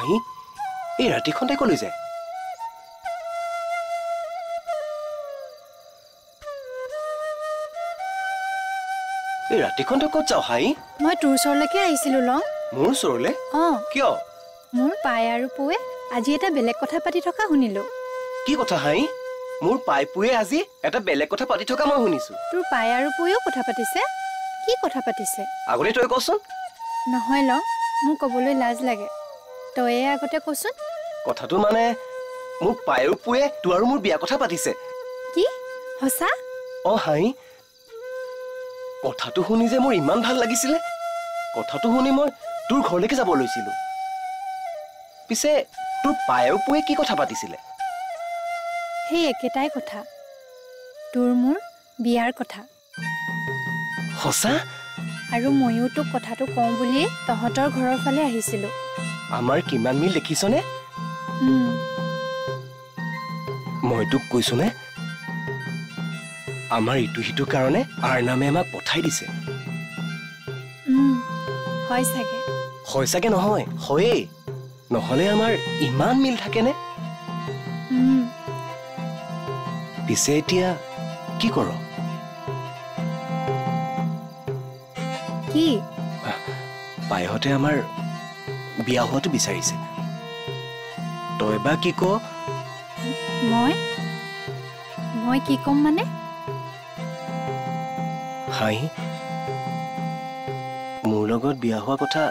হাঁহি এই ৰাতিখন তাই কলৈ যায় এই ৰাতিখন তই ক'ত যাও হাঁহি মই তোৰ ওচৰলৈকে আহিছিলো লং মোৰ ওচৰলৈ কিয় মোৰ পাই আৰু পুৱে আজি এটা বেলেগ কথা পাতি থকা শুনিলো কি কথা হাঁহি মোৰ পাই পুৱে আজি এটা বেলেগ কথা পাতি থকা মই শুনিছো তোৰ পাই আৰু পুৱেও কথা পাতিছে কি কথা পাতিছে আগতে তই কচোন নহয় লং মোক ক'বলৈ লাজ লাগে তয়ে আগতে কচোন কথাটো মানে মোৰ পাই আৰু পুৱে তোৰ আৰু মোৰ বিয়া কথা পাতিছে কি সঁচা হাঁহি কথাটো শুনি যে মোৰ ইমান ভাল লাগিছিলে কথাটো শুনি মই তোৰ ঘৰলৈকে যাব লৈছিলো পিছে তোৰ পাই আৰু পুৱে কি কথা পাতিছিলে সেই একেটাই কথা তোৰ মোৰ বিয়াৰ কথা সঁচা আৰু ময়ো তোক কথাটো কওঁ বুলি তহঁতৰ ঘৰৰ ফালে আহিছিলো আমাৰ কিমান মিল দেখিছনে মই তোক কৈছোনে আমাৰ ইটো সিটো কাৰণে আৰনামে আমাক পঠাই দিছে হয় চাগে নহয় হয়েই নহলে আমাৰ ইমান মিল থাকেনে পিছে এতিয়া কি কৰ কি পাইহঁতে আমাৰ বিয়া হোৱাটো বিচাৰিছে তই বা কি ক মই কি কম মানে হাঁহি মোৰ লগত বিয়া হোৱা কথা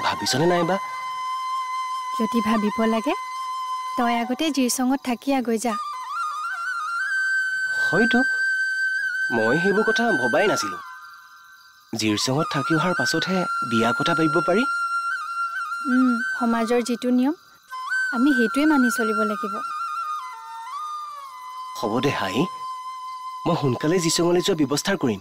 ভাবিছনে নাইবা যদি ভাবিব লাগে তই আগতে জিৰচঙত থাকি আগৈ যা হয়তো মই সেইবোৰ কথা ভবাই নাছিলো জিৰচঙত থাকি অহাৰ পাছতহে বিয়া কথা ভাবিব পাৰি সমাজৰ যিটো নিয়ম আমি সেইটোৱে মানি চলিব লাগিব হ'ব দে হাঁহি মই সোনকালে জিৰচঙলৈ যোৱা ব্যৱস্থা কৰিম